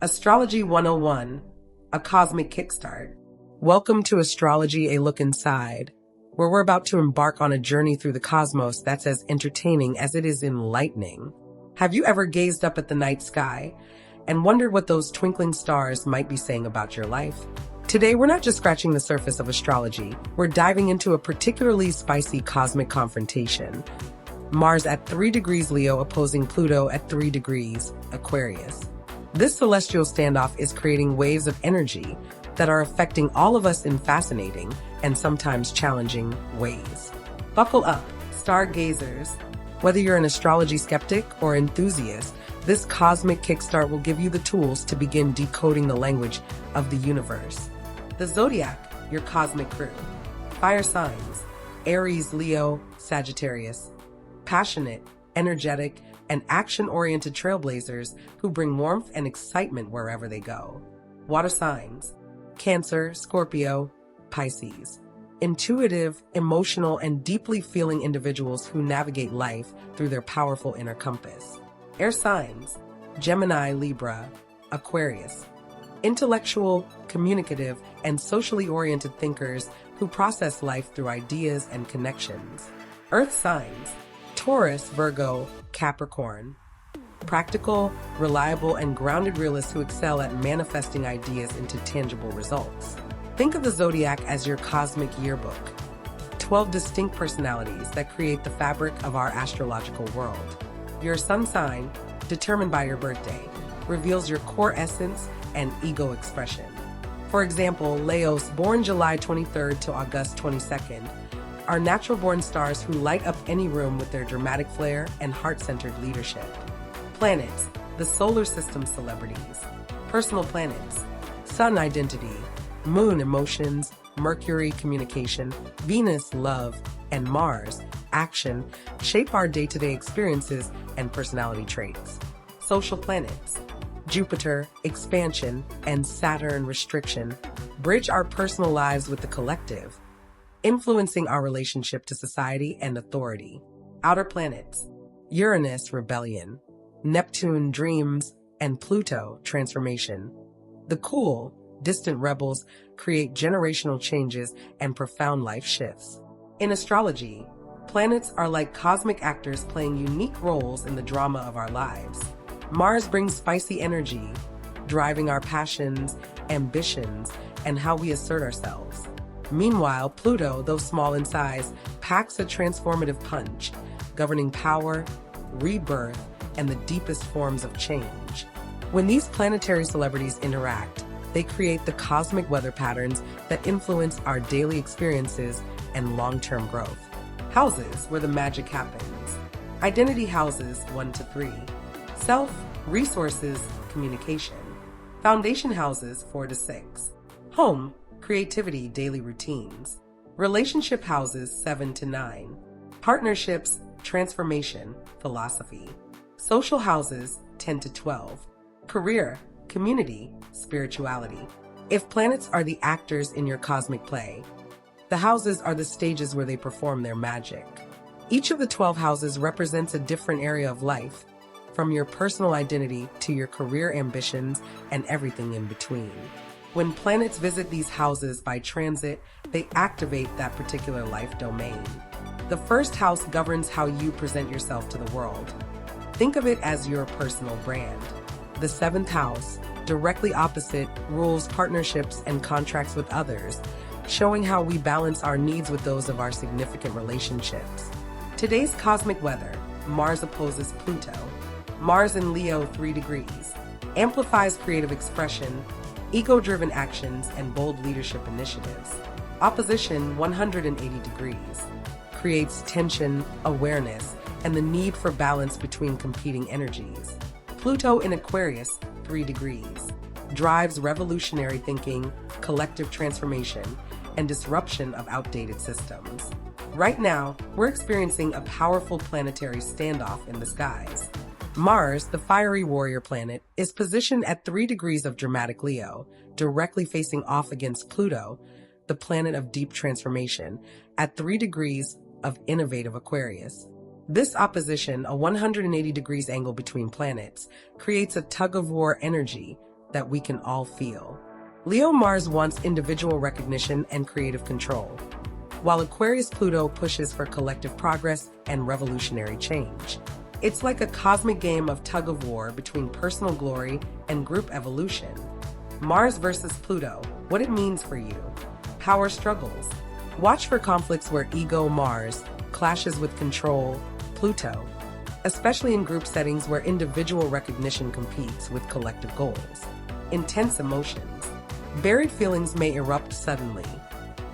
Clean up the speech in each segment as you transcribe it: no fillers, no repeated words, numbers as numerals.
Astrology 101, a cosmic kickstart. Welcome to Astrology, a look inside, where we're about to embark on a journey through the cosmos that's as entertaining as it is enlightening. Have you ever gazed up at the night sky and wondered what those twinkling stars might be saying about your life? Today, we're not just scratching the surface of astrology, we're diving into a particularly spicy cosmic confrontation. Mars at 3 degrees Leo opposing Pluto at 3 degrees Aquarius. This celestial standoff is creating waves of energy that are affecting all of us in fascinating and sometimes challenging ways. Buckle up, stargazers. Whether you're an astrology skeptic or enthusiast, this cosmic kickstart will give you the tools to begin decoding the language of the universe. The Zodiac, your cosmic crew. Fire signs: Aries, Leo, Sagittarius. Passionate, energetic, and action-oriented trailblazers who bring warmth and excitement wherever they go. Water signs: Cancer, Scorpio, Pisces. Intuitive, emotional, and deeply feeling individuals who navigate life through their powerful inner compass. Air signs: Gemini, Libra, Aquarius. Intellectual, communicative, and socially oriented thinkers who process life through ideas and connections. Earth signs: Taurus, Virgo, Capricorn. Practical, reliable, and grounded realists who excel at manifesting ideas into tangible results. Think of the Zodiac as your cosmic yearbook. 12 distinct personalities that create the fabric of our astrological world. Your sun sign, determined by your birthday, reveals your core essence and ego expression. For example, Leos, born July 23rd to August 22nd, are natural-born stars who light up any room with their dramatic flair and heart-centered leadership. Planets, the solar system celebrities. Personal planets: Sun, identity; Moon, emotions; Mercury, communication; Venus, love; and Mars, action, shape our day-to-day experiences and personality traits. Social planets: Jupiter, expansion; and Saturn, restriction, bridge our personal lives with the collective, influencing our relationship to society and authority. Outer planets: Uranus, rebellion; Neptune, dreams; and Pluto, transformation. The cool, distant rebels create generational changes and profound life shifts. In astrology, planets are like cosmic actors playing unique roles in the drama of our lives. Mars brings spicy energy, driving our passions, ambitions, and how we assert ourselves. Meanwhile, Pluto, though small in size, packs a transformative punch, governing power, rebirth, and the deepest forms of change. When these planetary celebrities interact, they create the cosmic weather patterns that influence our daily experiences and long-term growth. Houses, where the magic happens. Identity houses 1 to 3. Self, resources, communication. Foundation houses 4 to 6. Home, creativity, daily routines. Relationship houses 7 to 9. Partnerships, transformation, philosophy. Social houses 10 to 12. Career, community, spirituality. If planets are the actors in your cosmic play, the houses are the stages where they perform their magic. Each of the 12 houses represents a different area of life, from your personal identity to your career ambitions and everything in between. When planets visit these houses by transit, they activate that particular life domain. The first house governs how you present yourself to the world. Think of it as your personal brand. The 7th house, directly opposite, rules partnerships and contracts with others, showing how we balance our needs with those of our significant relationships. Today's cosmic weather: Mars opposes Pluto. Mars in Leo 3 degrees. Amplifies creative expression, ego-driven actions, and bold leadership initiatives. Opposition 180 degrees. Creates tension, awareness, and the need for balance between competing energies. Pluto in Aquarius 3 degrees. Drives revolutionary thinking, collective transformation, and disruption of outdated systems. Right now, we're experiencing a powerful planetary standoff in the skies. Mars, the fiery warrior planet, is positioned at 3 degrees of dramatic Leo, directly facing off against Pluto, the planet of deep transformation, at 3 degrees of innovative Aquarius. This opposition, a 180 degrees angle between planets, creates a tug-of-war energy that we can all feel. Leo Mars wants individual recognition and creative control, while Aquarius Pluto pushes for collective progress and revolutionary change. It's like a cosmic game of tug-of-war between personal glory and group evolution. Mars versus Pluto, what it means for you. Power struggles. Watch for conflicts where ego Mars clashes with control Pluto, especially in group settings where individual recognition competes with collective goals. Intense emotions. Buried feelings may erupt suddenly,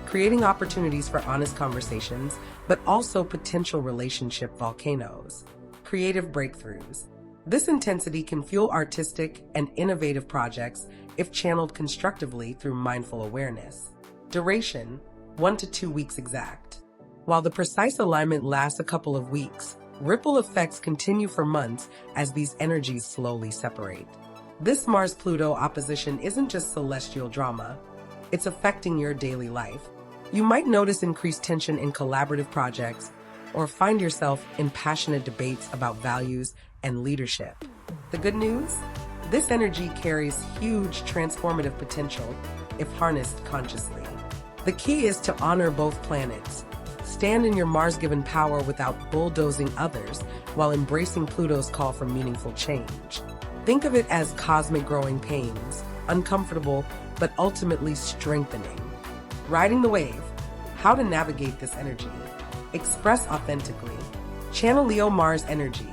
creating opportunities for honest conversations, but also potential relationship volcanoes. Creative breakthroughs. This intensity can fuel artistic and innovative projects if channeled constructively through mindful awareness. Duration, 1 to 2 weeks exact. While the precise alignment lasts a couple of weeks, ripple effects continue for months as these energies slowly separate. This Mars-Pluto opposition isn't just celestial drama, it's affecting your daily life. You might notice increased tension in collaborative projects or find yourself in passionate debates about values and leadership. The good news? This energy carries huge transformative potential if harnessed consciously. The key is to honor both planets. Stand in your Mars-given power without bulldozing others while embracing Pluto's call for meaningful change. Think of it as cosmic growing pains, uncomfortable but ultimately strengthening. Riding the wave. How to navigate this energy. Express authentically. Channel Leo Mars energy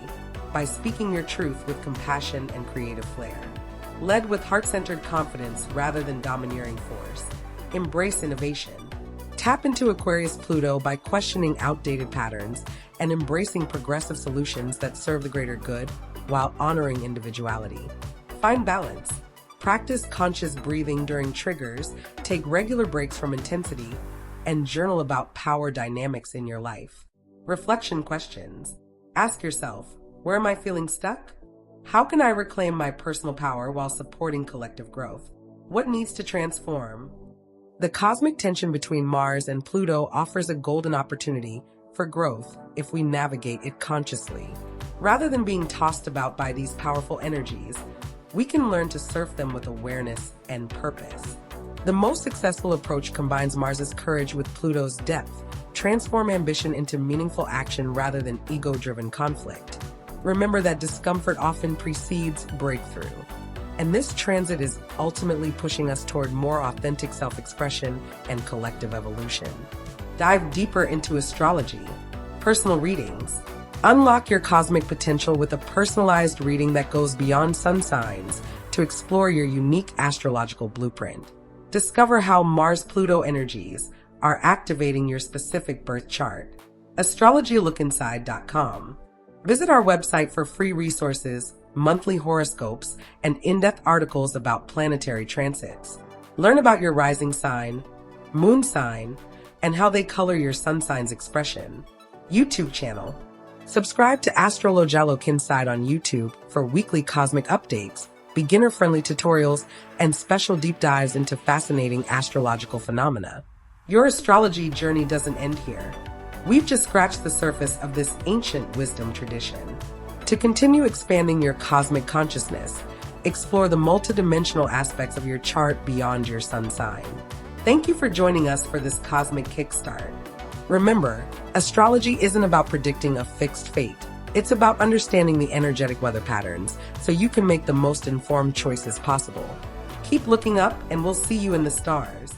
by speaking your truth with compassion and creative flair. Led with heart-centered confidence rather than domineering force. Embrace innovation. Tap into Aquarius Pluto by questioning outdated patterns and embracing progressive solutions that serve the greater good while honoring individuality. Find balance. Practice conscious breathing during triggers, take regular breaks from intensity, and journal about power dynamics in your life. Reflection questions. Ask yourself, where am I feeling stuck? How can I reclaim my personal power while supporting collective growth? What needs to transform? The cosmic tension between Mars and Pluto offers a golden opportunity for growth if we navigate it consciously. Rather than being tossed about by these powerful energies, we can learn to surf them with awareness and purpose. The most successful approach combines Mars's courage with Pluto's depth, transform ambition into meaningful action rather than ego-driven conflict. Remember that discomfort often precedes breakthrough, and this transit is ultimately pushing us toward more authentic self-expression and collective evolution. Dive deeper into astrology, personal readings. Unlock your cosmic potential with a personalized reading that goes beyond sun signs to explore your unique astrological blueprint. Discover how Mars-Pluto energies are activating your specific birth chart. AstrologyLookInside.com. Visit our website for free resources, monthly horoscopes, and in-depth articles about planetary transits. Learn about your rising sign, moon sign, and how they color your sun sign's expression. YouTube channel. Subscribe to Astrologer Kickstart on YouTube for weekly cosmic updates, beginner-friendly tutorials, and special deep dives into fascinating astrological phenomena. Your astrology journey doesn't end here. We've just scratched the surface of this ancient wisdom tradition. To continue expanding your cosmic consciousness, explore the multidimensional aspects of your chart beyond your sun sign. Thank you for joining us for this cosmic kickstart. Remember, astrology isn't about predicting a fixed fate. It's about understanding the energetic weather patterns so you can make the most informed choices possible. Keep looking up and we'll see you in the stars.